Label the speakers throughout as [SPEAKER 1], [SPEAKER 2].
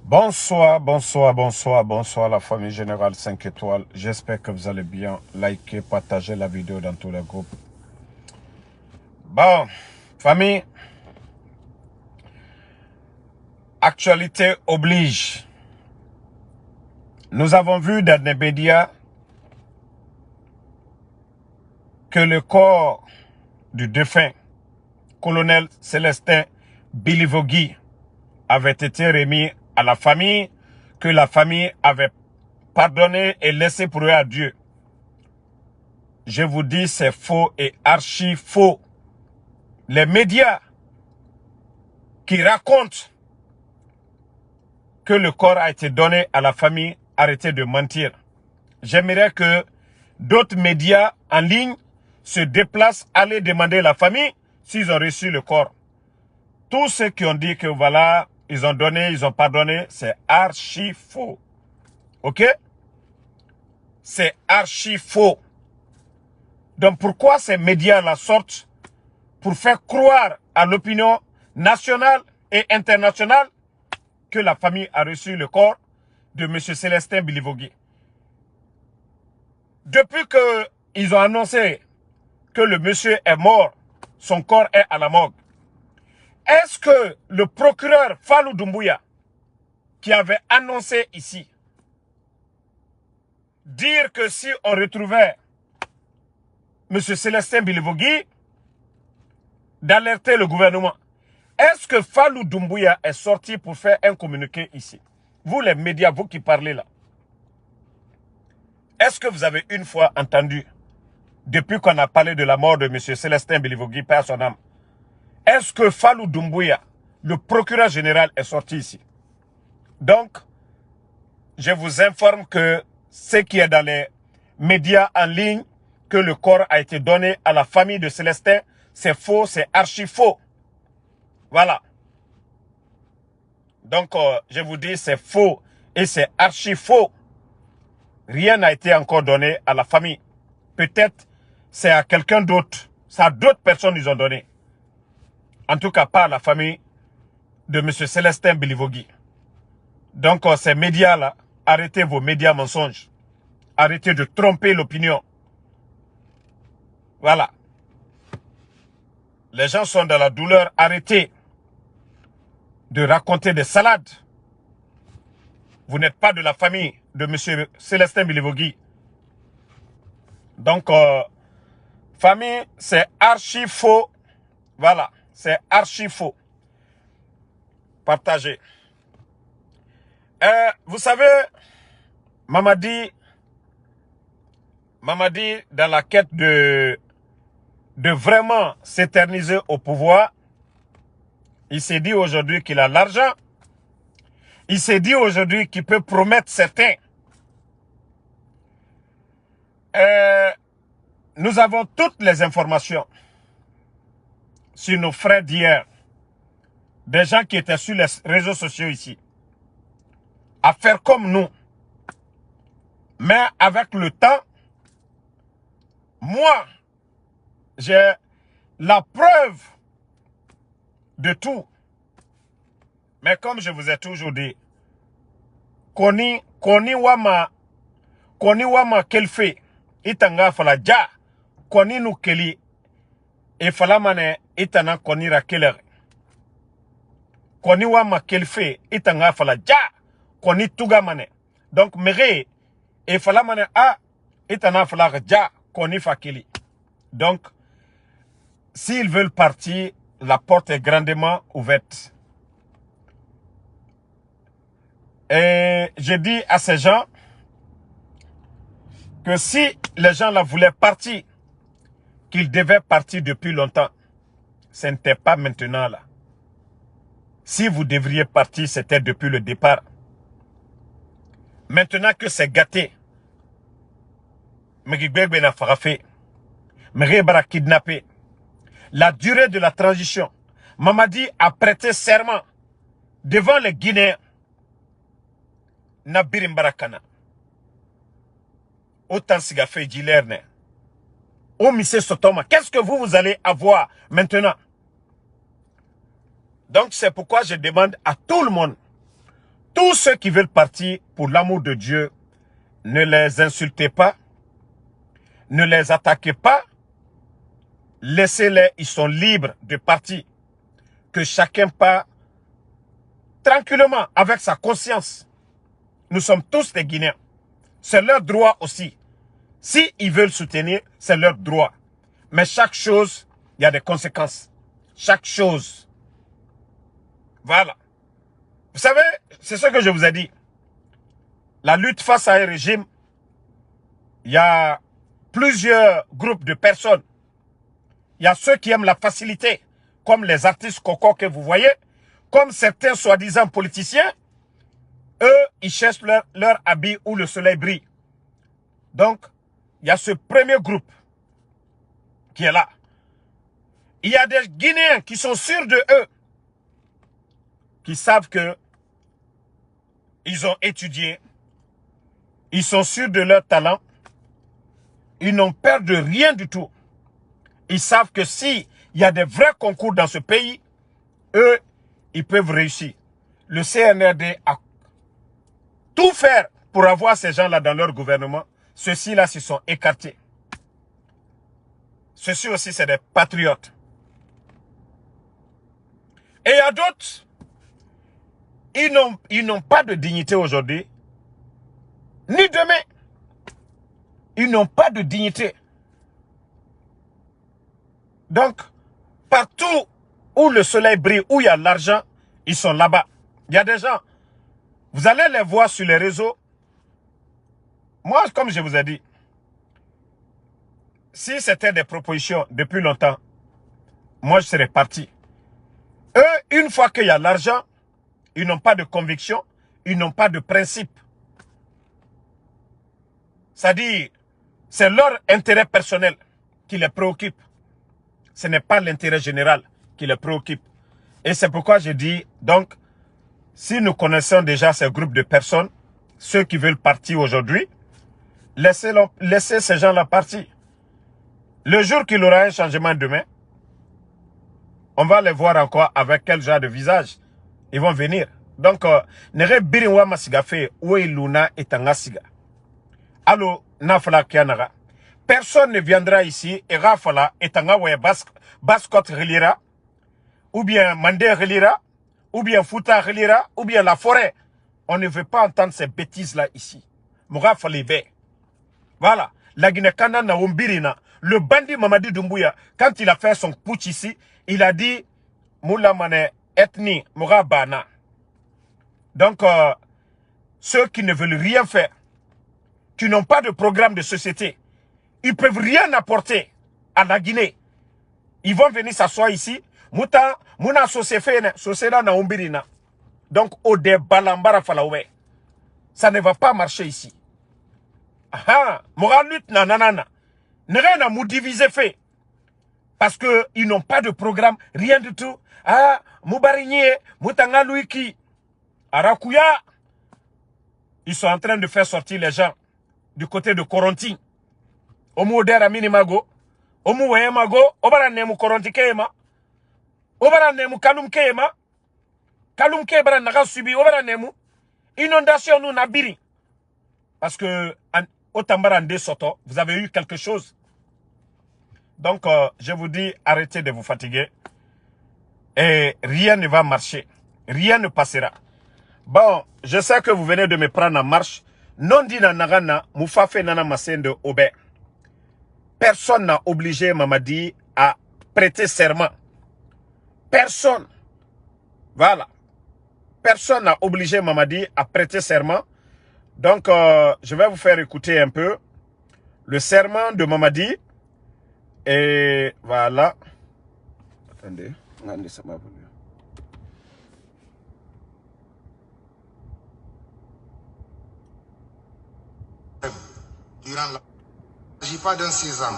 [SPEAKER 1] Bonsoir, bonsoir, bonsoir, bonsoir la famille Générale 5 étoiles. J'espère que vous allez bien. Likez, partagez la vidéo dans tous les groupes. Bon, famille, actualité oblige. Nous avons vu dans les médias que le corps du défunt colonel Célestin Bilivogui avait été remis à la famille, que la famille avait pardonné et laissé pour eux à Dieu. Je vous dis, c'est faux et archi faux. Les médias qui racontent que le corps a été donné à la famille, arrêtez de mentir. J'aimerais que d'autres médias en ligne se déplacent, aller demander à la famille s'ils ont reçu le corps. Tous ceux qui ont dit que voilà, ils ont donné, ils ont pardonné, c'est archi faux. Ok? C'est archi faux. Donc pourquoi ces médias-là sortent pour faire croire à l'opinion nationale et internationale que la famille a reçu le corps de M. Célestin Bilivogui? Depuis qu'ils ont annoncé que le monsieur est mort, son corps est à la morgue, est-ce que le procureur Fallou Doumbouya, qui avait annoncé ici, dire que si on retrouvait M. Célestin Bilivogui, d'alerter le gouvernement, est-ce que Fallou Doumbouya est sorti pour faire un communiqué ici? Vous les médias, vous qui parlez là, est-ce que vous avez une fois entendu, depuis qu'on a parlé de la mort de M. Célestin Bilivogui, père son âme, est-ce que Fallou Doumbouya, le procureur général, est sorti ici? Donc, je vous informe que ce qui est dans les médias en ligne, que le corps a été donné à la famille de Célestin, c'est faux, c'est archi faux. Voilà. Donc, je vous dis, c'est faux et c'est archi faux. Rien n'a été encore donné à la famille. Peut-être c'est à quelqu'un d'autre. C'est à d'autres personnes qu'ils ont donné. En tout cas, pas à la famille de M. Célestin Bilivogui. Donc, ces médias-là, arrêtez vos médias mensonges. Arrêtez de tromper l'opinion. Voilà. Les gens sont dans la douleur. Arrêtez de raconter des salades. Vous n'êtes pas de la famille de M. Célestin Bilivogui. Donc, famille, c'est archi faux. Voilà, c'est archi faux. Partagez. Vous savez, Mamadi, dans la quête de vraiment s'éterniser au pouvoir, il s'est dit aujourd'hui qu'il a l'argent. Il s'est dit aujourd'hui qu'il peut promettre certains. Nous avons toutes les informations sur nos frères d'hier, des gens qui étaient sur les réseaux sociaux ici, à faire comme nous. Mais avec le temps, moi, j'ai la preuve de tout. Mais comme je vous ai toujours dit, koni wama kelfe, itanga fala ja, koni nu keli, e fala mane itana koni ra keler. Koni wama kelfe, itanga fala ja, koni tuga mane. Donc mere, e fala mane a, itana fala ja, koni fa keli. Donc, s'ils veulent partir, la porte est grandement ouverte. Et je dis à ces gens que si les gens là voulaient partir, qu'ils devaient partir depuis longtemps. Ce n'était pas maintenant là. Si vous devriez partir, c'était depuis le départ. Maintenant que c'est gâté, kidnappé, la durée de la transition, Mamadi a prêté serment devant les Guinéens. Nabirim Barakana. Autant sigafé Gilerne. Oh, Monsieur Sotoma, qu'est-ce que vous allez avoir maintenant? Donc, c'est pourquoi je demande à tout le monde Tous ceux qui veulent partir, pour l'amour de Dieu, ne les insultez pas, ne les attaquez pas, laissez-les, ils sont libres de partir. Que chacun part tranquillement, avec sa conscience. Nous sommes tous des Guinéens. C'est leur droit aussi. Si ils veulent soutenir, c'est leur droit. Mais chaque chose, il y a des conséquences. Chaque chose. Voilà. Vous savez, c'est ce que je vous ai dit. La lutte face à un régime, il y a plusieurs groupes de personnes. Il y a ceux qui aiment la facilité, comme les artistes coco que vous voyez, comme certains soi-disant politiciens. Eux, ils cherchent leur habit où le soleil brille. Donc, il y a ce premier groupe qui est là. Il y a des Guinéens qui sont sûrs de eux, qui savent que ils ont étudié, ils sont sûrs de leur talent, ils n'ont peur de rien du tout. Ils savent que s'il y a des vrais concours dans ce pays, eux, ils peuvent réussir. Le CNRD a tout fait pour avoir ces gens-là dans leur gouvernement. Ceux-ci-là se sont écartés. Ceux-ci aussi, c'est des patriotes. Et il y a d'autres, ils n'ont pas de dignité aujourd'hui, ni demain. Ils n'ont pas de dignité. Donc, partout où le soleil brille, où il y a l'argent, ils sont là-bas. Il y a des gens, vous allez les voir sur les réseaux. Moi, comme je vous ai dit, si c'était des propositions depuis longtemps, moi, je serais parti. Eux, une fois qu'il y a l'argent, ils n'ont pas de conviction, ils n'ont pas de principe. C'est-à-dire, c'est leur intérêt personnel qui les préoccupe. Ce n'est pas l'intérêt général qui les préoccupe. Et c'est pourquoi je dis, donc, si nous connaissons déjà ces groupes de personnes, ceux qui veulent partir aujourd'hui, laissez ces gens-là partir. Le jour qu'il y aura un changement demain, on va les voir encore avec quel genre de visage ils vont venir. Donc, nere birinwa masigafe ou luna etangasiga. Allo nafala kianaga. Personne ne viendra ici et rafala etanga ouais bascot relira ou bien mandé relira ou bien fouta relira ou bien la forêt. On ne veut pas entendre ces bêtises là ici. Moura falibe. Voilà. La Guinée-Kana na Umbirina. Le bandit Mamadi Doumbouya, quand il a fait son putsch ici, il a dit Moula Mane ethnie Moura Bana. Donc, ceux qui ne veulent rien faire, qui n'ont pas de programme de société, ils ne peuvent rien apporter à la Guinée. Ils vont venir s'asseoir ici. Mouna Soseda na Umbirina. Donc, au débalambara falaoué. Ça ne va pas marcher ici. Ah, moral lutte nanana. Ne rien à nous diviser fait. Parce que ils n'ont pas de programme, rien du tout. Ah, Moubarigné, Moutanga Louiki, Arakuya. Ils sont en train de faire sortir les gens du côté de Coronti. Omu Odera Minimago, Omu Wayemago, Obara Nemu Coronti Kema, Obara Nemu Kalum Kema, Kalum Kebra Naga Subi, Obara Nemu, inondation nous Nabiri. Parce que au Tambarande Soto, vous avez eu quelque chose. Donc, je vous dis, arrêtez de vous fatiguer. Et rien ne va marcher. Rien ne passera. Bon, je sais que vous venez de me prendre en marche. Non dit na nagana, moufafe nana masende obé. Personne n'a obligé Mamadi à prêter serment. Personne. Voilà. Personne n'a obligé Mamadi à prêter serment. Donc, je vais vous faire écouter un peu le serment de Mamadi. Et voilà. Attendez. Regardez, ça m'a voulu.
[SPEAKER 2] Durant la... Il ne s'agit pas d'un sésame,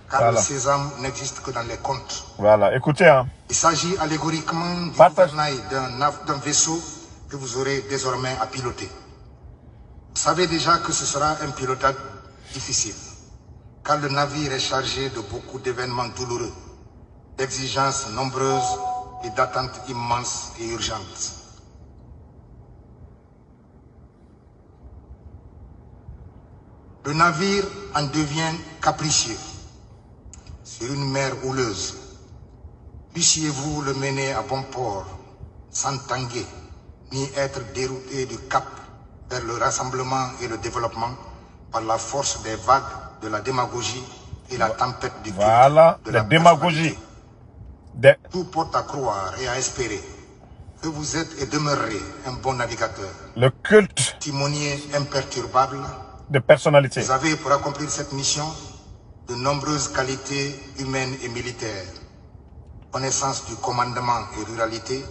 [SPEAKER 2] car voilà. Le sésame n'existe que dans les contes.
[SPEAKER 1] Voilà, écoutez. Hein.
[SPEAKER 2] Il s'agit allégoriquement du gouvernail d'un vaisseau que vous aurez désormais à piloter. Vous savez déjà que ce sera un pilotage difficile, car le navire est chargé de beaucoup d'événements douloureux, d'exigences nombreuses et d'attentes immenses et urgentes. Le navire en devient capricieux sur une mer houleuse. Puissiez-vous le mener à bon port, sans tanguer, ni être dérouté du cap vers le rassemblement et le développement par la force des vagues, de la démagogie et la tempête du culte de la démagogie. Tout porte à croire et à espérer que vous êtes et demeurerez un bon navigateur.
[SPEAKER 1] Le culte
[SPEAKER 2] timonier imperturbable
[SPEAKER 1] de personnalité.
[SPEAKER 2] Vous avez pour accomplir cette mission de nombreuses qualités humaines et militaires. Connaissance du commandement et ruralité,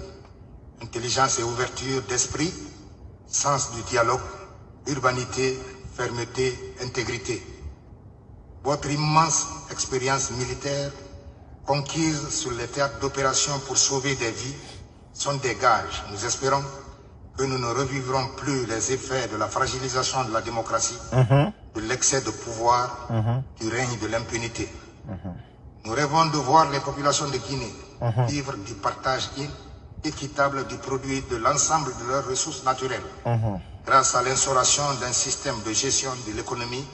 [SPEAKER 2] intelligence et ouverture d'esprit, sens du dialogue, urbanité, fermeté, intégrité. Votre immense expérience militaire, conquise sur les théâtres d'opération pour sauver des vies, sont des gages. Nous espérons que nous ne revivrons plus les effets de la fragilisation de la démocratie, de l'excès de pouvoir, du règne de l'impunité. Nous rêvons de voir les populations de Guinée vivre du partage équitable du produit de l'ensemble de leurs ressources naturelles, grâce à l'instauration d'un système de gestion de l'économie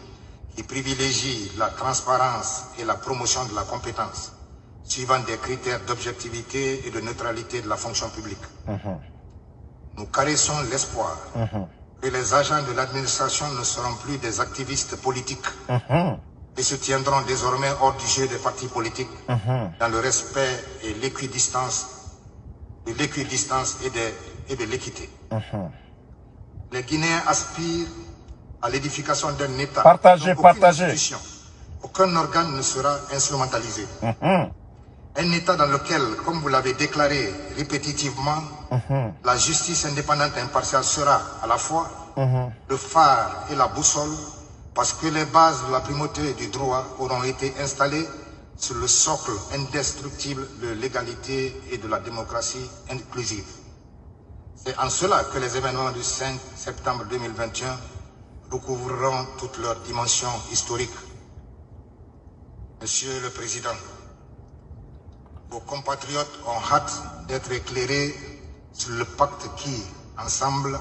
[SPEAKER 2] qui privilégie la transparence et la promotion de la compétence, suivant des critères d'objectivité et de neutralité de la fonction publique. Nous caressons l'espoir que les agents de l'administration ne seront plus des activistes politiques et se tiendront désormais hors du jeu des partis politiques dans le respect et l'équidistance et de l'équité. Les Guinéens aspirent à l'édification d'un État.
[SPEAKER 1] Partagez.
[SPEAKER 2] Aucun organe ne sera instrumentalisé. Un État dans lequel, comme vous l'avez déclaré répétitivement, la justice indépendante et impartiale sera à la fois le phare et la boussole, parce que les bases de la primauté du droit auront été installées sur le socle indestructible de l'égalité et de la démocratie inclusive. C'est en cela que les événements du 5 septembre 2021 recouvreront toute leur dimension historique. Monsieur le Président, vos compatriotes ont hâte d'être éclairés sur le pacte qui, ensemble,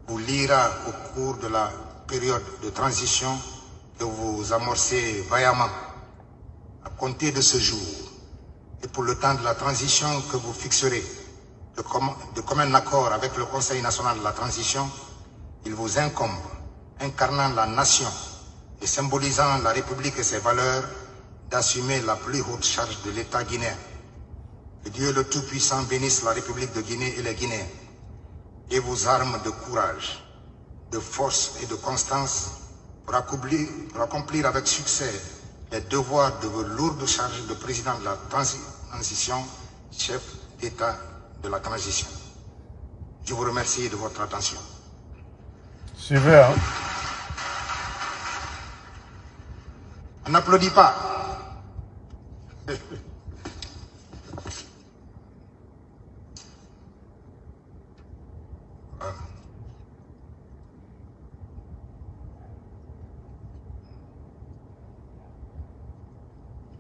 [SPEAKER 2] vous liera au cours de la période de transition que vous amorcez vaillamment. À compter de ce jour, et pour le temps de la transition que vous fixerez, de commun accord avec le Conseil national de la transition, il vous incombe, incarnant la nation et symbolisant la République et ses valeurs, d'assumer la plus haute charge de l'État guinéen. Que Dieu le Tout-Puissant bénisse la République de Guinée et les Guinéens, et vous arme de courage, de force et de constance pour accomplir avec succès les devoirs de vos lourdes charges de président de la transition, chef d'État de la transition. Je vous remercie de votre attention.
[SPEAKER 1] Suivez, hein.
[SPEAKER 2] On n'applaudit pas.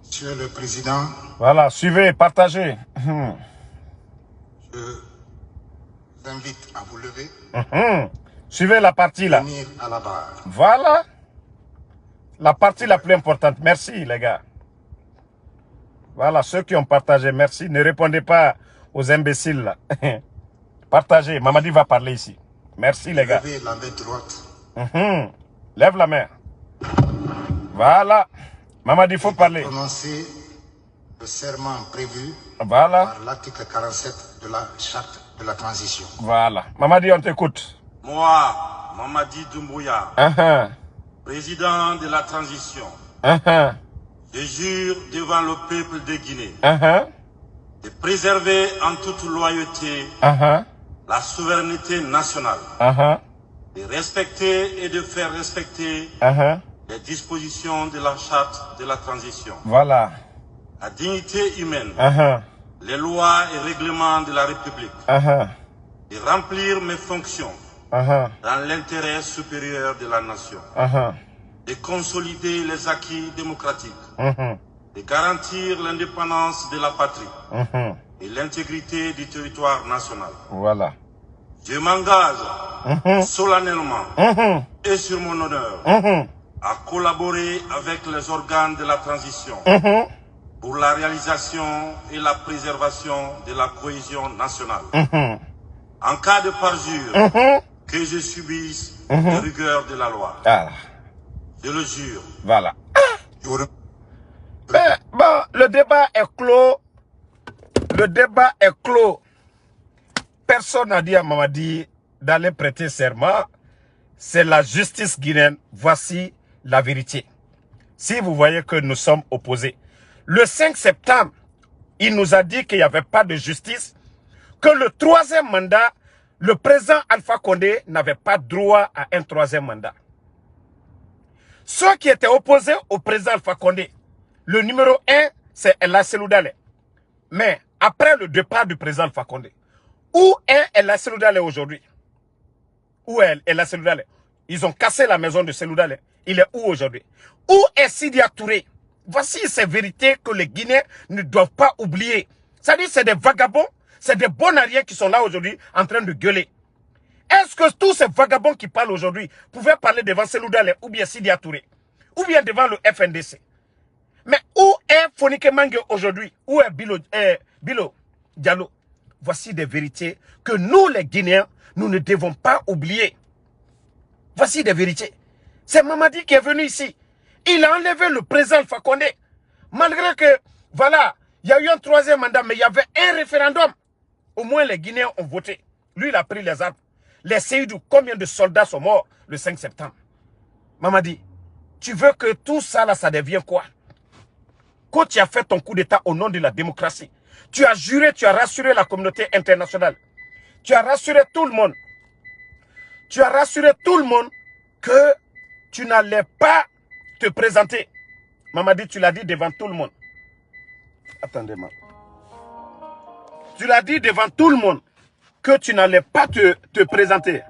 [SPEAKER 2] Monsieur le Président.
[SPEAKER 1] Voilà, suivez, partagez.
[SPEAKER 2] Je vous invite à vous lever.
[SPEAKER 1] Suivez la partie là.
[SPEAKER 2] Venir à la barre.
[SPEAKER 1] Voilà. La partie la plus importante. Merci les gars. Voilà, ceux qui ont partagé, merci. Ne répondez pas aux imbéciles là. Partagez. Mamadi va parler ici. Merci les gars.
[SPEAKER 2] Levez la main droite.
[SPEAKER 1] Lève la main. Voilà. Mamadi, il faut parler.
[SPEAKER 2] Prononcer le serment prévu
[SPEAKER 1] Voilà.
[SPEAKER 2] par l'article 47 de la charte de la transition.
[SPEAKER 1] Voilà. Mamadi, on t'écoute.
[SPEAKER 3] Moi, Mamadi Doumbouya, président de la transition, je jure devant le peuple de Guinée de préserver en toute loyauté la souveraineté nationale, de respecter et de faire respecter les dispositions de la charte de la transition,
[SPEAKER 1] Voilà.
[SPEAKER 3] la dignité humaine, les lois et règlements de la République, de remplir mes fonctions dans l'intérêt supérieur de la nation, de consolider les acquis démocratiques, de garantir l'indépendance de la patrie et l'intégrité du territoire national.
[SPEAKER 1] Voilà.
[SPEAKER 3] Je m'engage solennellement et sur mon honneur à collaborer avec les organes de la transition pour la réalisation et la préservation de la cohésion nationale. En cas de parjure, que je subisse les rigueurs de la loi. Je le jure.
[SPEAKER 1] Voilà. Ben, bon, le débat est clos. Le débat est clos. Personne n'a dit à Mamadi d'aller prêter serment. C'est la justice guinéenne. Voici la vérité. Si vous voyez que nous sommes opposés. Le 5 septembre, il nous a dit qu'il n'y avait pas de justice. Que le troisième mandat, le président Alpha Condé n'avait pas droit à un troisième mandat. Ceux qui étaient opposés au président Alpha Condé, le numéro 1, c'est Ella Seloudale. Mais après le départ du président Alpha Condé, où est Ella Seloudale aujourd'hui? Où est Ella Seloudale? Ils ont cassé la maison de Seloudale. Il est où aujourd'hui? Où est Sidia Touré? Voici ces vérités que les Guinéens ne doivent pas oublier. C'est-à-dire c'est des vagabonds, c'est des bonariens qui sont là aujourd'hui en train de gueuler. Est-ce que tous ces vagabonds qui parlent aujourd'hui pouvaient parler devant Seloudale ou bien Sidia Touré? Ou bien devant le FNDC? Mais où est Fonike Mange aujourd'hui? Où est Bilo Diallo? Voici des vérités que nous les Guinéens, nous ne devons pas oublier. Voici des vérités. C'est Mamadi qui est venu ici. Il a enlevé le président Alpha Condé. Malgré que, voilà, il y a eu un troisième mandat, mais il y avait un référendum. Au moins les Guinéens ont voté. Lui, il a pris les armes. Les Seydou, combien de soldats sont morts le 5 septembre? Mamadi, tu veux que tout ça, là, ça devienne quoi? Quand tu as fait ton coup d'État au nom de la démocratie, tu as juré, tu as rassuré la communauté internationale. Tu as rassuré tout le monde. Tu as rassuré tout le monde que tu n'allais pas te présenter. Mamadi, tu l'as dit devant tout le monde. Attendez-moi. Tu l'as dit devant tout le monde que tu n'allais pas te présenter.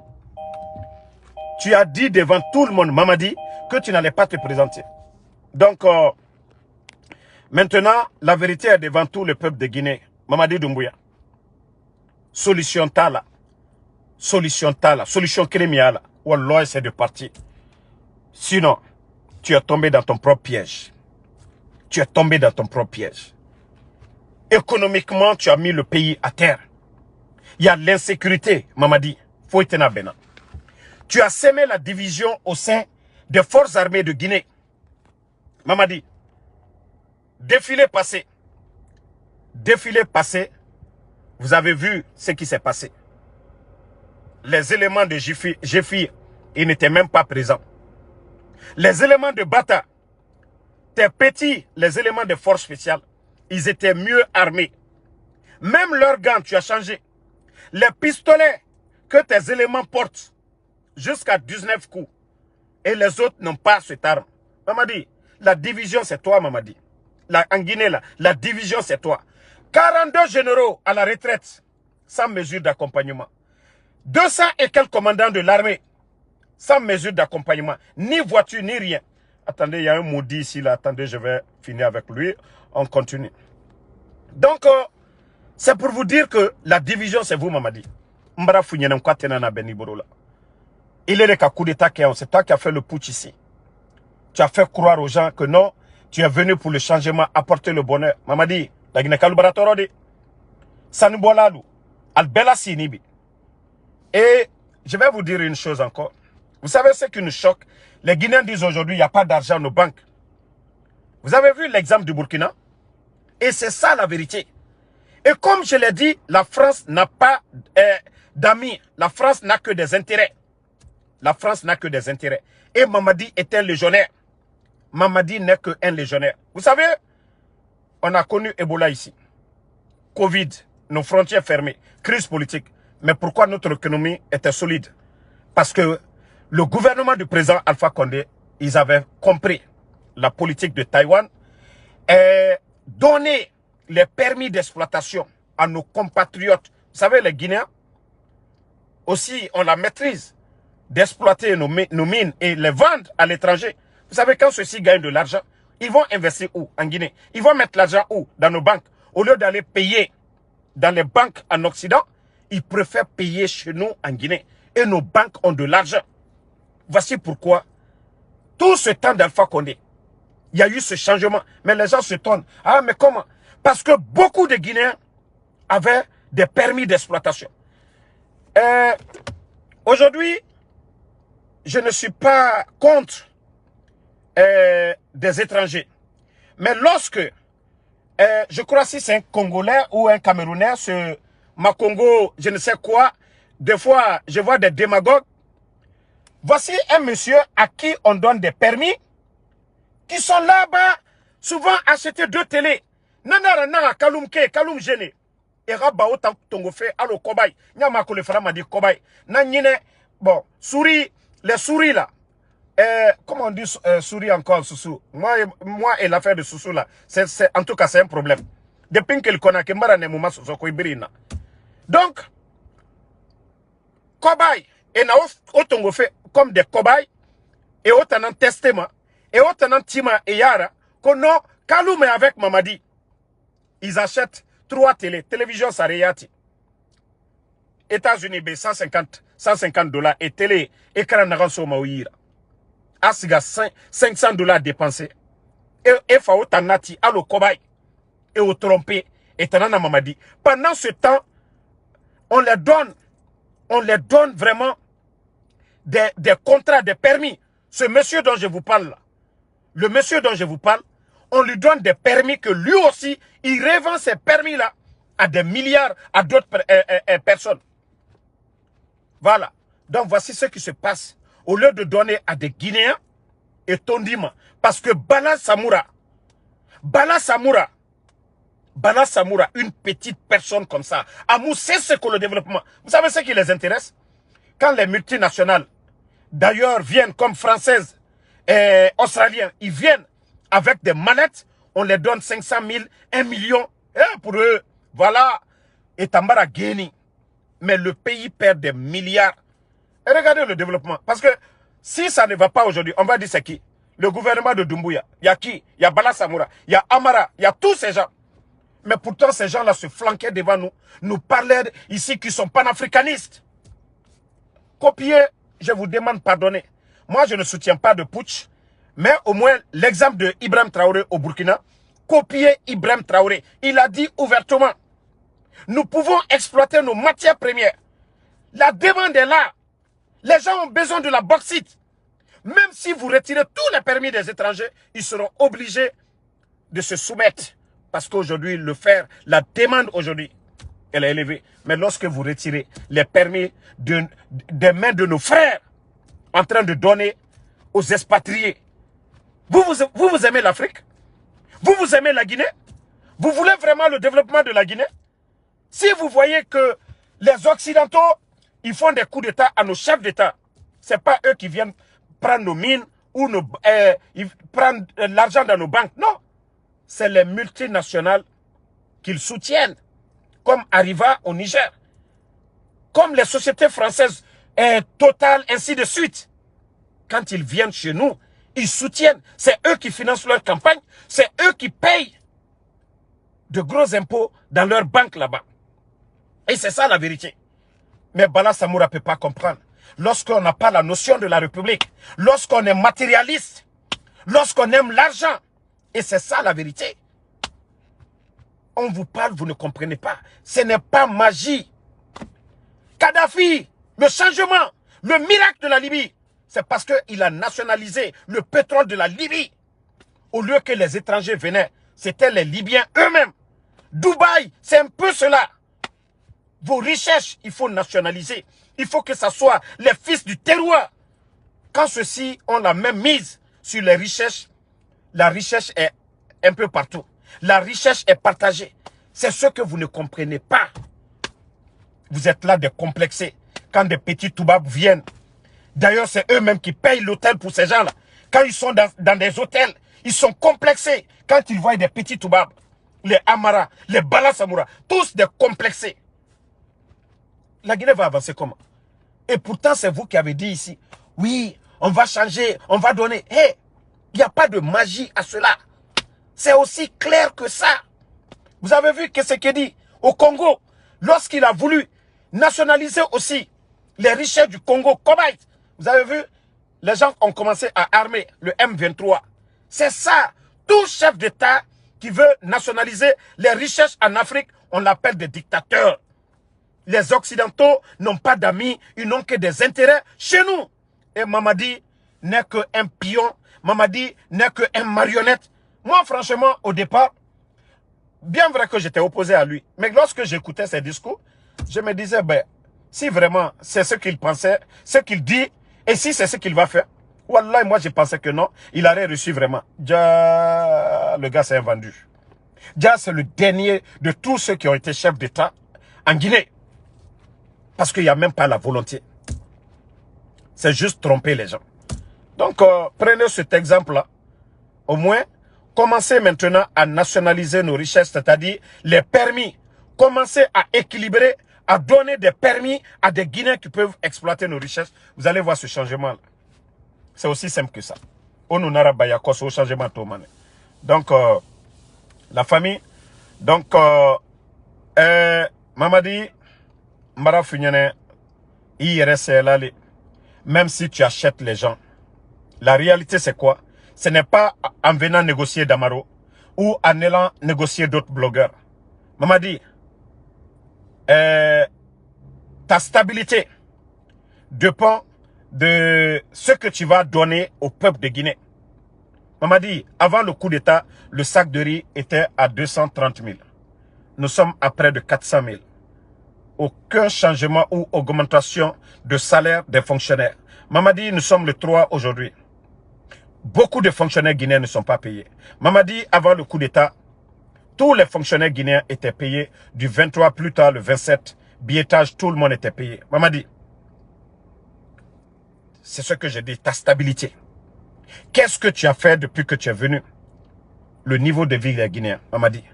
[SPEAKER 1] Tu as dit devant tout le monde, Mamadi, que tu n'allais pas te présenter. Donc, maintenant, la vérité est devant tout le peuple de Guinée. Mamadi Doumbouya. Solution Tala. Solution Tala. Solution Kérémiala. Wallah, c'est de partir. Sinon, tu es tombé dans ton propre piège. Tu es tombé dans ton propre piège. Économiquement, tu as mis le pays à terre. Il y a l'insécurité, Mamadi. Foytena Bena. Tu as sémé la division au sein des forces armées de Guinée. Mamadi. Défilé passé. Défilé passé. Vous avez vu ce qui s'est passé. Les éléments de Géfi, ils n'étaient même pas présents. Les éléments de Bata, tes petits, les éléments de forces spéciales, ils étaient mieux armés. Même leurs gants, tu as changé. Les pistolets que tes éléments portent, jusqu'à 19 coups. Et les autres n'ont pas cette arme. Mamadi, la division c'est toi, Mamadi. En Guinée, là, la division c'est toi. 42 généraux à la retraite, sans mesure d'accompagnement. 200 et quelques commandants de l'armée, sans mesure d'accompagnement. Ni voiture, ni rien. Attendez, il y a un maudit ici, là. Attendez, je vais finir avec lui. On continue. Donc, c'est pour vous dire que la division, c'est vous, Mamadi. Mbara Founyenem Kwatenana Beniborola. Il est le coup d'État qui est, c'est toi qui as fait le putsch ici. Tu as fait croire aux gens que non, tu es venu pour le changement, apporter le bonheur. Mamadi, la Guinée Kalubaratorode, Sanubolalu, Albela Sinibi. Et je vais vous dire une chose encore. Vous savez ce qui nous choque? Les Guinéens disent aujourd'hui, il n'y a pas d'argent dans nos banques. Vous avez vu l'exemple du Burkina? Et c'est ça la vérité. Et comme je l'ai dit, la France n'a pas d'amis. La France n'a que des intérêts. La France n'a que des intérêts. Et Mamadi est un légionnaire. Mamadi n'est qu'un légionnaire. Vous savez, on a connu Ebola ici. Covid, nos frontières fermées, crise politique. Mais pourquoi notre économie était solide? Parce que le gouvernement du président Alpha Condé, ils avaient compris la politique de Taïwan et donné les permis d'exploitation à nos compatriotes. Vous savez, les Guinéens, aussi, on la maîtrise d'exploiter nos mines et les vendre à l'étranger. Vous savez, quand ceux-ci gagnent de l'argent, ils vont investir où? En Guinée. Ils vont mettre l'argent où? Dans nos banques. Au lieu d'aller payer dans les banques en Occident, ils préfèrent payer chez nous en Guinée. Et nos banques ont de l'argent. Voici pourquoi Tout ce temps d'Alpha Condé, il y a eu ce changement. Mais les gens se tonnent. Ah, mais comment? Parce que beaucoup de Guinéens avaient des permis d'exploitation. Aujourd'hui, je ne suis pas contre des étrangers. Mais lorsque, je crois si c'est un Congolais ou un Camerounais, ce Makongo, je ne sais quoi, des fois, je vois des démagogues. Voici un monsieur à qui on donne des permis, qui sont là-bas, souvent acheter 2 télés. Nanara nara kalumke, kalum gene. Era bao tongo fe alo kobay. Nyama ko le fera m'a dit kobay. Nanyine, bon, souris, les souris là. Comment on dit souris encore, Soussou? Moi et l'affaire de Soussou là, en tout cas c'est un problème. Depuis que le connaît, que Mbara ne mouma Soussou ko ibirina. Donc, kobay, et na otongo fe comme des cobayes, et autant en testament, et autant en tima et yara, qu'on a Kaloum avec Mamadi. Ils achètent 3 télévisions Sareyati. États-Unis, 150 $, et télé, écran n'aranso maouira. Asiga 500 $ dépensés. Et fa otanati, alo kobay, et au trompé, et tanana Mamadi. Pendant ce temps, on les donne vraiment des contrats, des permis. Ce monsieur dont je vous parle là, le monsieur dont je vous parle, on lui donne des permis que lui aussi, il revend ces permis-là à des milliards, à d'autres personnes. Voilà. Donc voici ce qui se passe. Au lieu de donner à des Guinéens et Tondima, parce que Bala Samoura, une petite personne comme ça, Amou, c'est ce que le développement. Vous savez ce qui les intéresse? Quand les multinationales, d'ailleurs, viennent comme françaises et australiens, ils viennent avec des manettes, on les donne 500 000, 1 million, pour eux, voilà, et Tambara Guéni. Mais le pays perd des milliards. Et regardez le développement. Parce que si ça ne va pas aujourd'hui, on va dire c'est qui? Le gouvernement de Doumbouya. Il y a qui? Il y a Bala Samoura, il y a Amara, il y a tous ces gens. Mais pourtant, ces gens-là se flanquaient devant nous, nous parlaient ici qui sont panafricanistes. Copier, je vous demande pardonner. Moi, je ne soutiens pas de putsch, mais au moins l'exemple de Ibrahim Traoré au Burkina, copier Ibrahim Traoré. Il a dit ouvertement, nous pouvons exploiter nos matières premières. La demande est là. Les gens ont besoin de la bauxite. Même si vous retirez tous les permis des étrangers, ils seront obligés de se soumettre. Parce qu'aujourd'hui, la demande aujourd'hui, elle est élevée. Mais lorsque vous retirez les permis des mains de nos frères en train de donner aux expatriés, vous aimez l'Afrique? Vous aimez la Guinée? Vous voulez vraiment le développement de la Guinée? Si vous voyez que les Occidentaux, ils font des coups d'État à nos chefs d'État, ce n'est pas eux qui viennent prendre nos mines ou ils prennent l'argent dans nos banques. Non, c'est les multinationales qu'ils soutiennent, comme Arriva au Niger, comme les sociétés françaises, Total, ainsi de suite. Quand ils viennent chez nous, ils soutiennent. C'est eux qui financent leur campagne, c'est eux qui payent de gros impôts dans leur banque là-bas. Et c'est ça la vérité. Mais Bala Samoura ne peut pas comprendre. Lorsqu'on n'a pas la notion de la République, lorsqu'on est matérialiste, lorsqu'on aime l'argent, et c'est ça la vérité. On vous parle, vous ne comprenez pas. Ce n'est pas magie. Kadhafi, le changement, le miracle de la Libye, c'est parce qu'il a nationalisé le pétrole de la Libye. Au lieu que les étrangers venaient, c'était les Libyens eux-mêmes. Dubaï, c'est un peu cela. Vos richesses, il faut nationaliser. Il faut que ce soit les fils du terroir. Quand ceux-ci ont la même mise sur les richesses, la richesse est un peu partout. La richesse est partagée. C'est ce que vous ne comprenez pas. Vous êtes là décomplexés. Quand des petits toubabs viennent. D'ailleurs, c'est eux-mêmes qui payent l'hôtel pour ces gens-là. Quand ils sont dans des hôtels, ils sont complexés. Quand ils voient des petits toubabs, les Amara, les Bala Samoura, tous décomplexés. La Guinée va avancer comment? Et pourtant, c'est vous qui avez dit ici, oui, on va changer, on va donner. Hé, il n'y a pas de magie à cela. C'est aussi clair que ça. Vous avez vu que ce qu'il dit au Congo, lorsqu'il a voulu nationaliser aussi les richesses du Congo, Kobaït, vous avez vu, les gens ont commencé à armer le M23. C'est ça. Tout chef d'État qui veut nationaliser les richesses en Afrique, on l'appelle des dictateurs. Les Occidentaux n'ont pas d'amis, ils n'ont que des intérêts chez nous. Et Mamadi n'est qu'un pion, Mamadi n'est qu'un marionnette. Moi, franchement, au départ, bien vrai que j'étais opposé à lui, mais lorsque j'écoutais ses discours, je me disais, ben, si vraiment c'est ce qu'il pensait, ce qu'il dit, et si c'est ce qu'il va faire, wallah, moi je pensais que non, il aurait reçu vraiment. Déjà, le gars s'est vendu. Déjà, c'est le dernier de tous ceux qui ont été chefs d'État en Guinée. Parce qu'il n'y a même pas la volonté. C'est juste tromper les gens. Donc, prenez cet exemple-là. Au moins, commencez maintenant à nationaliser nos richesses, c'est-à-dire les permis. Commencez à équilibrer, à donner des permis à des Guinéens qui peuvent exploiter nos richesses. Vous allez voir ce changement-là. C'est aussi simple que ça. On nous n'a pas au changement de monnaie. Donc, la famille. Donc, Mamadi, Mara Funyane, IRSL, même si tu achètes les gens, la réalité c'est quoi? Ce n'est pas en venant négocier Damaro ou en allant négocier d'autres blogueurs. Mamadi, ta stabilité dépend de ce que tu vas donner au peuple de Guinée. Mamadi, avant le coup d'État, le sac de riz était à 230 000. Nous sommes à près de 400 000. Aucun changement ou augmentation de salaire des fonctionnaires. Mamadi, nous sommes le 3 aujourd'hui. Beaucoup de fonctionnaires guinéens ne sont pas payés. Mamadi, avant le coup d'État, tous les fonctionnaires guinéens étaient payés du 23 plus tard, le 27. Billettage, tout le monde était payé. Mamadi, c'est ce que j'ai dit, ta stabilité. Qu'est-ce que tu as fait depuis que tu es venu? Le niveau de vie des Guinéens, Mamadi.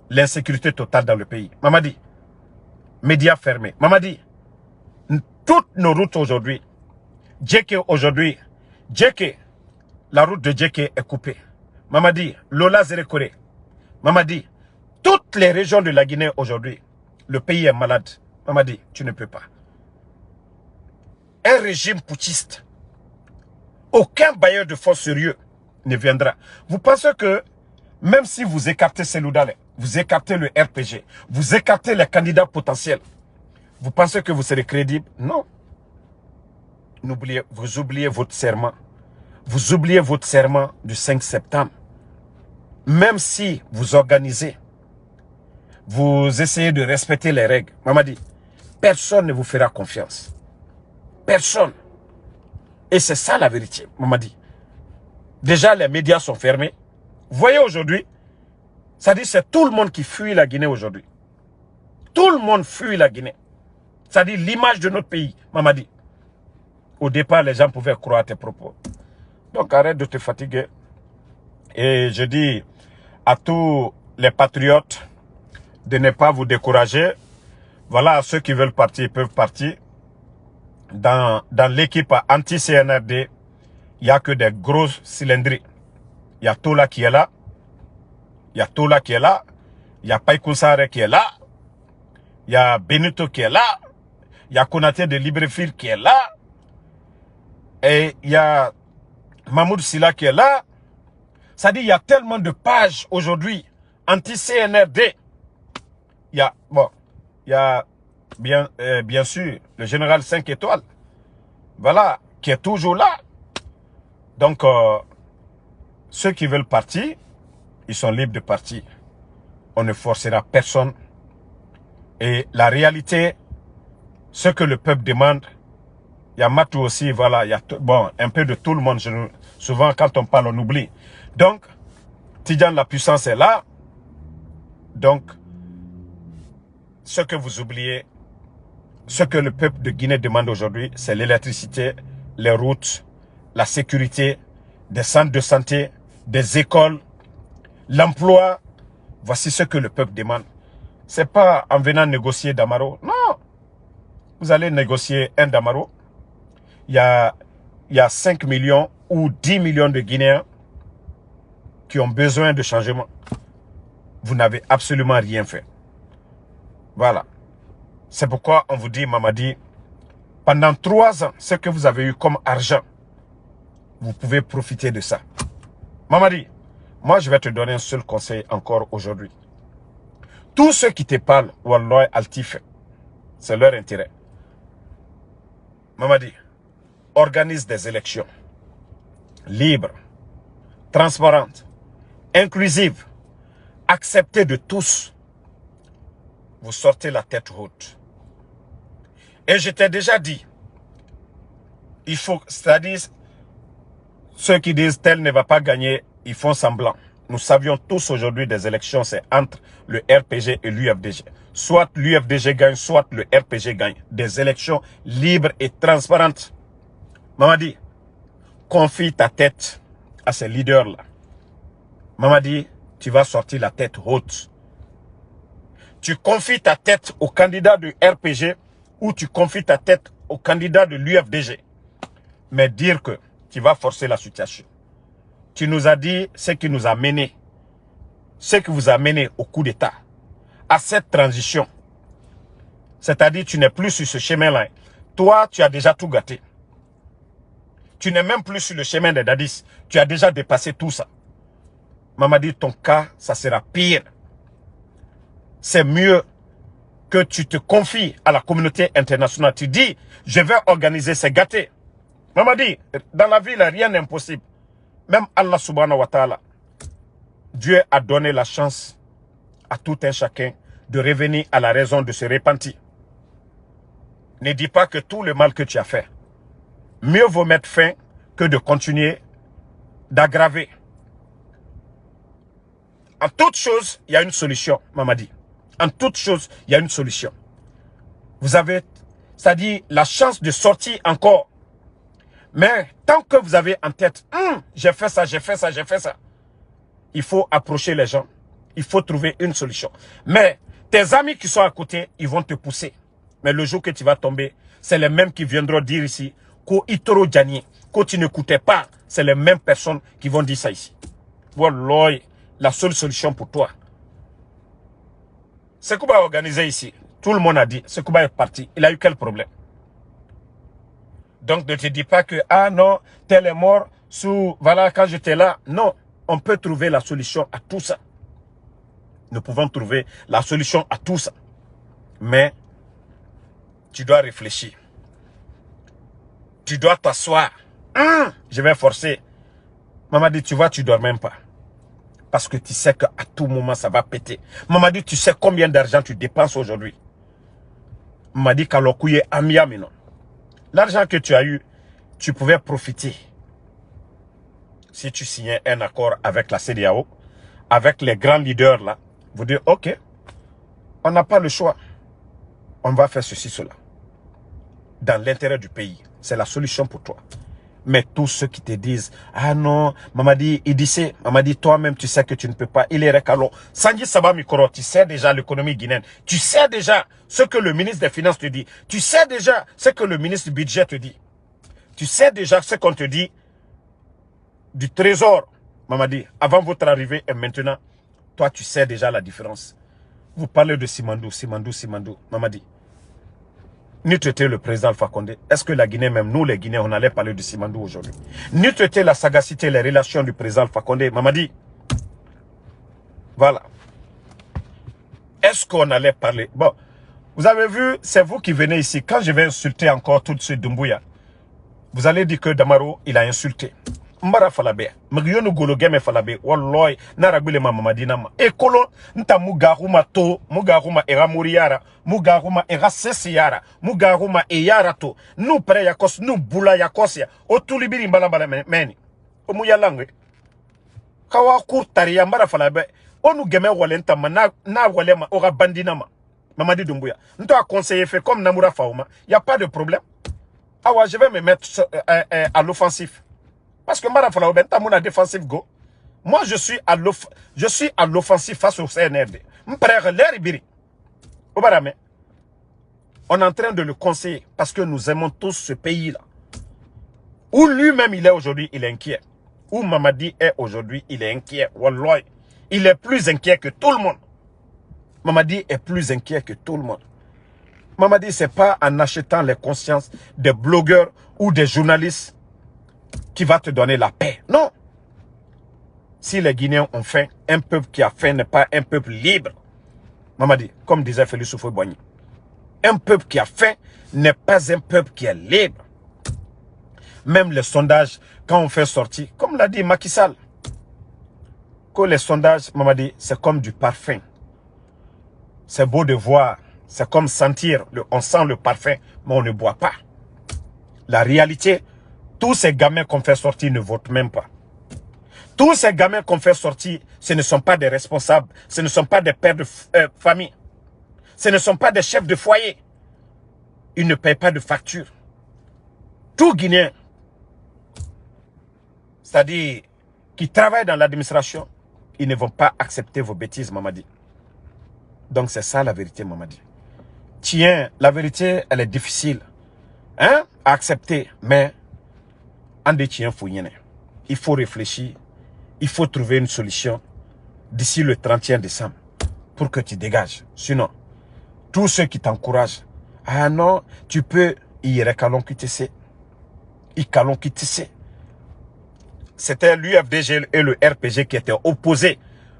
[SPEAKER 1] L'insécurité totale dans le pays. Mamadi, médias fermés. Mamadi, toutes nos routes aujourd'hui, Djeke aujourd'hui, Djeke, la route de Djeke est coupée. Mamadi, Lola Zerekore. Mamadi, toutes les régions de la Guinée aujourd'hui, le pays est malade. Mamadi, tu ne peux pas. Un régime putschiste, aucun bailleur de fonds sérieux ne viendra. Vous pensez que même si vous écartez Seloudale, vous écartez le RPG, vous écartez les candidats potentiels, vous pensez que vous serez crédible? Non. Vous oubliez votre serment. Vous oubliez votre serment du 5 septembre. Même si vous organisez, vous essayez de respecter les règles, Mamadi, personne ne vous fera confiance. Personne. Et c'est ça la vérité, Mamadi. Déjà, les médias sont fermés. Vous voyez aujourd'hui, ça dit c'est tout le monde qui fuit la Guinée aujourd'hui. Tout le monde fuit la Guinée. Ça dit l'image de notre pays, Mamadi. Au départ, les gens pouvaient croire à tes propos. Donc arrête de te fatiguer. Et je dis à tous les patriotes de ne pas vous décourager. Voilà, ceux qui veulent partir peuvent partir. Dans l'équipe anti-CNRD, il n'y a que des grosses cylindries. Il y a Tola qui est là. Il y a Tola qui est là. Il y a Païkoussare qui est là. Il y a Benito qui est là. Il y a Konaté de Libreville qui est là. Et il y a Mahmoud Silla qui est là. Ça dit, il y a tellement de pages aujourd'hui anti-CNRD. Il y a bien sûr le général 5 étoiles. Voilà, qui est toujours là. Donc, ceux qui veulent partir, ils sont libres de partir. On ne forcera personne. Et la réalité, ce que le peuple demande, il y a Matou aussi, voilà, il y a un peu de tout le monde. Souvent, quand on parle, on oublie. Donc, Tidjane, la puissance est là. Donc, ce que vous oubliez, ce que le peuple de Guinée demande aujourd'hui, c'est l'électricité, les routes, la sécurité, des centres de santé, des écoles, l'emploi. Voici ce que le peuple demande. C'est pas en venant négocier Damaro. Non. Vous allez négocier un Damaro. Il y a 5 millions ou 10 millions de Guinéens qui ont besoin de changement. Vous n'avez absolument rien fait. Voilà. C'est pourquoi on vous dit, Mamadi, pendant 3 ans, ce que vous avez eu comme argent, vous pouvez profiter de ça. Mamadi, moi je vais te donner un seul conseil encore aujourd'hui. Tous ceux qui te parlent, Wallah Altif, c'est leur intérêt. Mamadi, organise des élections libres, transparentes, inclusives, acceptées de tous. Vous sortez la tête haute. Et je t'ai déjà dit, il faut, c'est-à-dire, ceux qui disent tel ne va pas gagner, ils font semblant. Nous savions tous aujourd'hui des élections, c'est entre le RPG et l'UFDG. Soit l'UFDG gagne, soit le RPG gagne. Des élections libres et transparentes. Mamadi, confie ta tête à ces leaders-là. Mamadi, tu vas sortir la tête haute. Tu confies ta tête au candidat du RPG ou tu confies ta tête au candidat de l'UFDG. Mais dire que tu vas forcer la situation. Tu nous as dit ce qui nous a mené, ce qui vous a mené au coup d'État, à cette transition. C'est-à-dire tu n'es plus sur ce chemin-là. Toi, tu as déjà tout gâté. Tu n'es même plus sur le chemin des Dadis. Tu as déjà dépassé tout ça. Mamadi, ton cas, ça sera pire. C'est mieux que tu te confies à la communauté internationale. Tu dis, je vais organiser ces gâtés. Mamadi, dans la vie, rien n'est impossible. Même Allah subhanahu wa ta'ala, Dieu a donné la chance à tout un chacun de revenir à la raison, de se repentir. Ne dis pas que tout le mal que tu as fait, mieux vaut mettre fin que de continuer d'aggraver. En toute chose, il y a une solution, Mamadi. En toute chose, il y a une solution. Vous avez, c'est-à-dire la chance de sortir encore. Mais tant que vous avez en tête, j'ai fait ça, j'ai fait ça, j'ai fait ça, il faut approcher les gens. Il faut trouver une solution. Mais tes amis qui sont à côté, ils vont te pousser. Mais le jour que tu vas tomber, c'est les mêmes qui viendront dire ici qu'au Itoro Djani, que tu n'écoutais pas, c'est les mêmes personnes qui vont dire ça ici. Wallah, la seule solution pour toi. C'est qu'on va organiser ici. Tout le monde a dit, c'est qu'on va être parti. Il a eu quel problème? Donc ne te dis pas que, ah non, tel est mort, sous, voilà, quand j'étais là. Non, on peut trouver la solution à tout ça. Nous pouvons trouver la solution à tout ça. Mais, tu dois réfléchir. Tu dois t'asseoir. Je vais forcer. Maman dit, tu vois, tu ne dors même pas. Parce que tu sais qu'à tout moment, ça va péter. Maman dit, tu sais combien d'argent tu dépenses aujourd'hui. Maman dit, Kalokouye Amia, mais non. L'argent que tu as eu, tu pouvais profiter. Si tu signais un accord avec la CEDEAO, avec les grands leaders là, vous dites, ok, on n'a pas le choix. On va faire ceci, cela. Dans l'intérêt du pays. C'est la solution pour toi. Mais tous ceux qui te disent, ah non, Mamadi, il dit c'est, Mamadi, toi-même, tu sais que tu ne peux pas. Il est recalo. Sanji Saba Mikoro, tu sais déjà l'économie guinéenne. Tu sais déjà ce que le ministre des Finances te dit. Tu sais déjà ce que le ministre du Budget te dit. Tu sais déjà ce qu'on te dit du Trésor, Mamadi, avant votre arrivée et maintenant. Toi, tu sais déjà la différence. Vous parlez de Simandou, Mamadi. Ni traiter le président Alpha Condé. Est-ce que la Guinée, même nous les Guinéens, on allait parler de Simandou aujourd'hui? Ni traiter la sagacité, les relations du président Alpha Condé. Mamadi. Voilà. Est-ce qu'on allait parler? Bon, vous avez vu, c'est vous qui venez ici. Quand je vais insulter encore tout de suite Doumbouya, vous allez dire que Damaro, il a insulté. Mbara falabe, mgiyonu golo game falabe, walloy, naragule Mamadi nama. Ekolo, nta mugaruma to, mugaruma era muriara, mugaruma era sesiara, mugaruma eyara to, nu pre yakos, nu bula yakosia, otulibiri mbala meni. Omuya langwe. Kawa kurtari ya mbara falabe, onu geme walenta ma na walema ora bandinama. Mamadi Doumbouya. Nto a conseiller fait comme Namoura Faouma, il n'y a pas de problème. Ah ouais, je vais me mettre à l'offensif. Parce que Marafala Oben, t'as mon défensif go. Moi, je suis à l'offensif face au CNRD. On est en train de le conseiller parce que nous aimons tous ce pays-là. Où lui-même il est aujourd'hui, il est inquiet. Où Mamadi est aujourd'hui, il est inquiet. Wallah, il est plus inquiet que tout le monde. Mamadi est plus inquiet que tout le monde. Mamadi, c'est pas en achetant les consciences des blogueurs ou des journalistes qui va te donner la paix. Non. Si les Guinéens ont faim, un peuple qui a faim n'est pas un peuple libre. Mamadi, comme disait Félix Houphouët-Boigny. Un peuple qui a faim n'est pas un peuple qui est libre. Même les sondages, quand on fait sortir, comme l'a dit Macky Sall, que les sondages, Mamadi, c'est comme du parfum. C'est beau de voir, c'est comme sentir, on sent le parfum, mais on ne boit pas. La réalité, tous ces gamins qu'on fait sortir ne votent même pas. Tous ces gamins qu'on fait sortir, ce ne sont pas des responsables, ce ne sont pas des pères de famille, ce ne sont pas des chefs de foyer. Ils ne payent pas de facture. Tout Guinéen, c'est-à-dire qui travaillent dans l'administration, ils ne vont pas accepter vos bêtises, Mamadi. Donc c'est ça la vérité, Mamadi. Tiens, la vérité, elle est difficile à accepter, mais en des tiens, il faut réfléchir, il faut trouver une solution d'ici le 31 décembre pour que tu dégages. Sinon, tous ceux qui t'encouragent, ah non, tu peux, c'était l'UFDG et le RPG qui étaient opposés.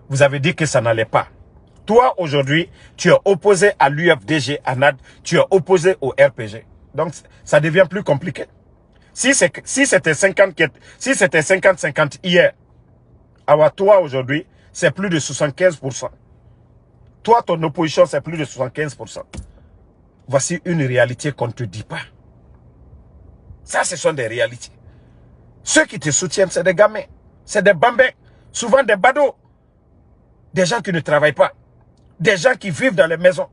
[SPEAKER 1] Vous avez dit que ça n'allait pas. Toi, aujourd'hui, tu es opposé à l'UFDG, à NAD, tu es opposé au RPG. Donc, ça devient plus compliqué. Si c'était 50-50 hier, alors toi, aujourd'hui, c'est plus de 75%. Toi, ton opposition, c'est plus de 75%. Voici une réalité qu'on ne te dit pas. Ça, ce sont des réalités. Ceux qui te soutiennent, c'est des gamins, c'est des bambins, souvent des badauds, des gens qui ne travaillent pas, des gens qui vivent dans les maisons.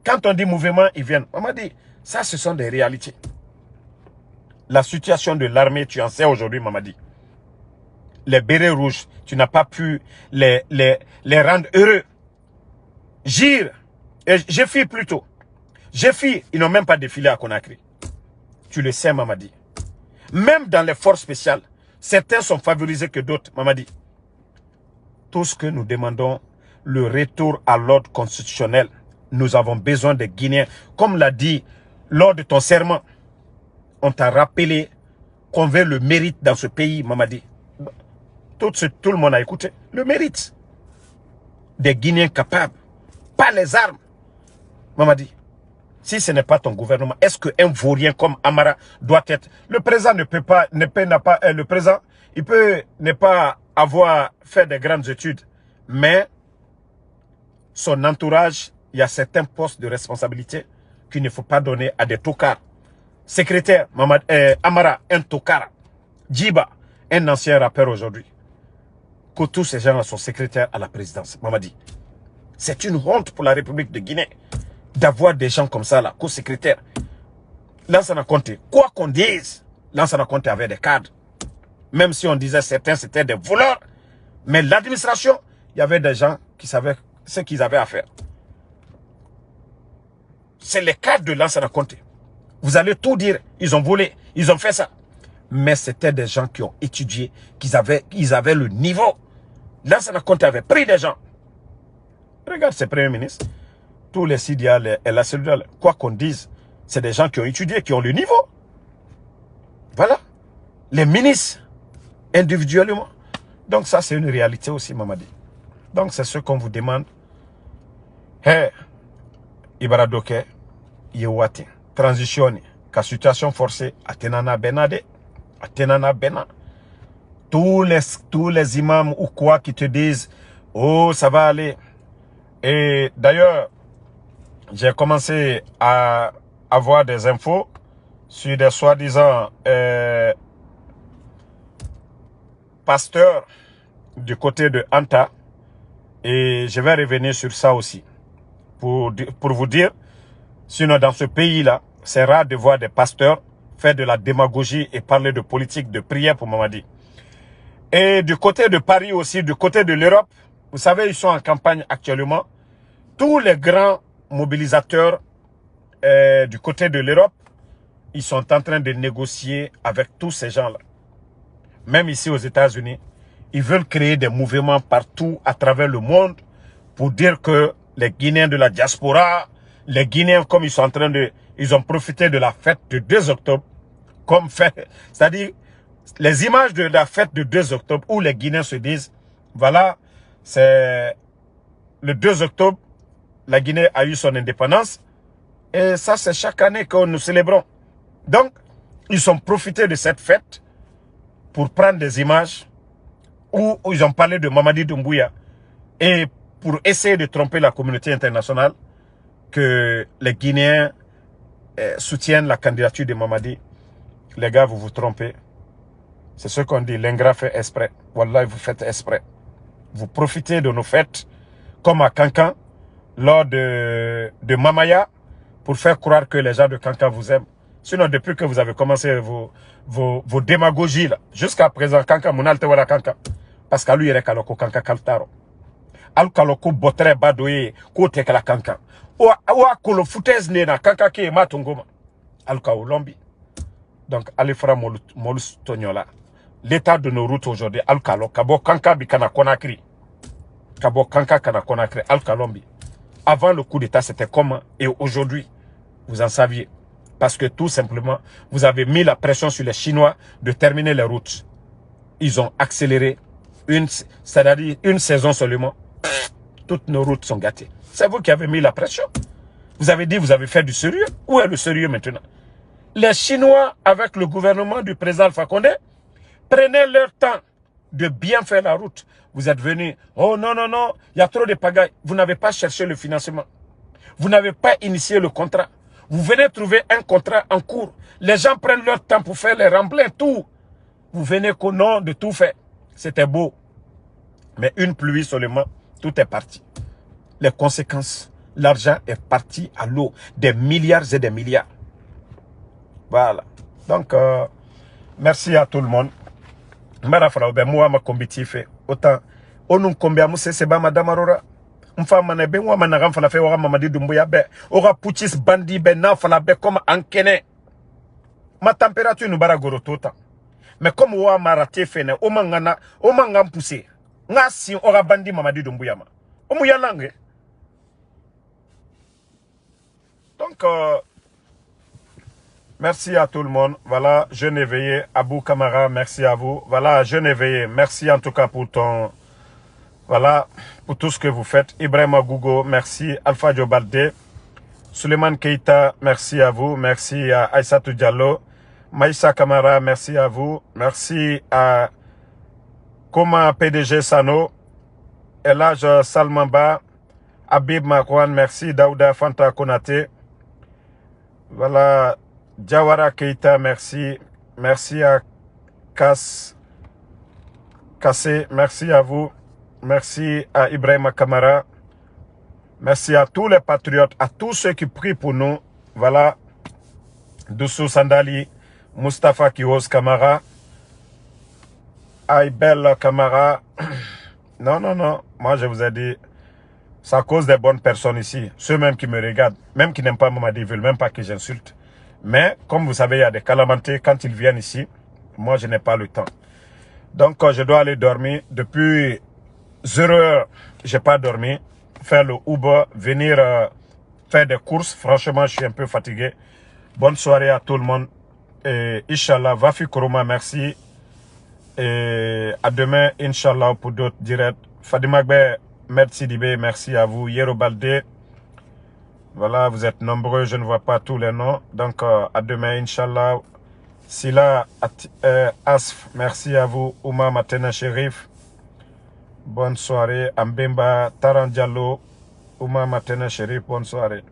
[SPEAKER 1] Quand on dit mouvement, ils viennent. On m'a dit, ça, ce sont des réalités. La situation de l'armée, tu en sais aujourd'hui, Mamadi. Les bérets rouges, tu n'as pas pu les rendre heureux. Gire, Géfi plutôt. Géfi, ils n'ont même pas défilé à Conakry. Tu le sais, Mamadi. Même dans les forces spéciales, certains sont favorisés que d'autres, Mamadi. Tout ce que nous demandons, le retour à l'ordre constitutionnel. Nous avons besoin des Guinéens. Comme l'a dit lors de ton serment, on t'a rappelé qu'on veut le mérite dans ce pays, Mamadi. Tout le monde a écouté. Le mérite. Des Guinéens capables. Pas les armes. Mamadi. Si ce n'est pas ton gouvernement, est-ce qu'un vaurien comme Amara doit être... Le président ne peut pas... le président, il peut ne pas avoir fait de grandes études. Mais son entourage, il y a certains postes de responsabilité qu'il ne faut pas donner à des tocards. Secrétaire, Amara, un tokar. Djiba, un ancien rappeur aujourd'hui. Que tous ces gens-là sont secrétaires à la présidence. Mamadi. C'est une honte pour la République de Guinée d'avoir des gens comme ça là, co-secrétaires. Lansana Conté, quoi qu'on dise, Lansana Conté avait des cadres. Même si on disait certains c'était des voleurs, mais l'administration, il y avait des gens qui savaient ce qu'ils avaient à faire. C'est les cadres de Lansana Conté. Vous allez tout dire, ils ont volé, ils ont fait ça. Mais c'était des gens qui ont étudié, ils avaient le niveau. Lansana Conté avait pris des gens. Regarde ces premiers ministres. Tous les Sidia et la cellule, quoi qu'on dise, c'est des gens qui ont étudié, qui ont le niveau. Voilà. Les ministres, individuellement. Donc ça, c'est une réalité aussi, Mamadi. Donc c'est ce qu'on vous demande. Hey, Ibaradoke, Yewati, transition, ka situation forcée, Atenana Benade, Atenana Bena. Tous les imams ou quoi qui te disent, oh, ça va aller. Et d'ailleurs, j'ai commencé à avoir des infos sur des soi-disant pasteurs du côté de Anta. Et je vais revenir sur ça aussi. Pour vous dire, sinon dans ce pays-là, c'est rare de voir des pasteurs faire de la démagogie et parler de politique, de prière pour Mamadi. Et du côté de Paris aussi, du côté de l'Europe, vous savez, ils sont en campagne actuellement. Tous les grands mobilisateurs du côté de l'Europe, ils sont en train de négocier avec tous ces gens-là. Même ici aux États-Unis, ils veulent créer des mouvements partout à travers le monde pour dire que les Guinéens de la diaspora, les Guinéens comme ils sont en train de... Ils ont profité de la fête du 2 octobre comme fait... C'est-à-dire les images de la fête du 2 octobre où les Guinéens se disent, voilà, c'est le 2 octobre, la Guinée a eu son indépendance. Et ça, c'est chaque année que nous célébrons. Donc, ils ont profité de cette fête pour prendre des images où ils ont parlé de Mamadi Doumbouya et pour essayer de tromper la communauté internationale que les Guinéens soutiennent la candidature de Mamadi. Les gars, vous vous trompez. C'est ce qu'on dit, l'ingrat fait exprès. Wallah, vous faites exprès. Vous profitez de nos fêtes, comme à Kankan, lors de Mamaya, pour faire croire que les gens de Kankan vous aiment. Sinon, depuis que vous avez commencé vos démagogies, là, jusqu'à présent, Kankan, mon alte wala Kankan. Parce qu'à lui, il y a kaloko Kankan kaltaro. Al kaloko botre badoye, kote kala Kankan. Oua kolo foutez nena, Kankan ki ema tongoma. Al kao lombi. Donc, allez faire molus tonyola. L'état de nos routes aujourd'hui, al kalo, kabo Kankan bi kana konakri. Kabo Kankan kana konakri, al kalombi. Avant le coup d'état, c'était comment? Et aujourd'hui, vous en saviez. Parce que tout simplement, vous avez mis la pression sur les Chinois de terminer les routes. Ils ont accéléré, c'est-à-dire une saison seulement. Toutes nos routes sont gâtées. C'est vous qui avez mis la pression. Vous avez dit, vous avez fait du sérieux. Où est le sérieux maintenant? Les Chinois, avec le gouvernement du président Alpha Condé, prenaient leur temps de bien faire la route. Vous êtes venus, oh non, non, non, il y a trop de pagailles. Vous n'avez pas cherché le financement. Vous n'avez pas initié le contrat. Vous venez trouver un contrat en cours. Les gens prennent leur temps pour faire les remblais, tout. Vous venez qu'au nom de tout faire. C'était beau. Mais une pluie seulement, tout est parti. Les conséquences, l'argent est parti à l'eau. Des milliards et des milliards. Voilà. Donc, merci à tout le monde. Moi, ma combitif, autant, on combien c'est pas madame Aurora. Mfama ne be wa managam fala fe wa Mamadi Doumbouya be ora puchis bandi be na fala be comme ankene ma température nous bara goro tota mais comme wa marate fene o mangam pousser nga si ora bandi Mamadi Doumbouya ma o mu yalange donc merci à tout le monde. Voilà, jeune éveillé Abou Kamara, merci à vous. Voilà, jeune éveillé, merci en tout cas pour ton voilà, pour tout ce que vous faites. Ibrahim Agougo, merci. Alpha Diobalde. Suleiman Keita, merci à vous. Merci à Aïssatou Diallo. Maïssa Kamara, merci à vous. Merci à Koma PDG Sano. Elage Salmamba. Habib Makwan, merci. Daouda Fanta Konate. Voilà. Jawara Keita, merci. Merci à Kassé, merci à vous. Merci à Ibrahim Kamara. Merci à tous les patriotes, à tous ceux qui prient pour nous. Voilà. Doussou Sandali, Mustafa Kios Kamara, Aïbel Kamara. Non, non, non. Moi, je vous ai dit, c'est à cause des bonnes personnes ici. Ceux même qui me regardent, même qui n'aiment pas Mamadi, ils ne veulent même pas que j'insulte. Mais, comme vous savez, il y a des calamités quand ils viennent ici. Moi, je n'ai pas le temps. Donc, je dois aller dormir. Depuis 0 heure, j'ai pas dormi. Faire le Uber, venir faire des courses. Franchement, je suis un peu fatigué. Bonne soirée à tout le monde. Et Inch'Allah, Vafi Kourouma, merci. Et à demain, Inch'Allah, pour d'autres directs. Fadimagbe, merci Dibé, merci à vous. Yero Balde. Voilà, vous êtes nombreux, je ne vois pas tous les noms. Donc, à demain, Inch'Allah. Sila Asf, merci à vous. Ouma Matena Sherif. Bonne soirée. Ambemba Taran Diallo. Ouma Matena Sherif, bonne soirée.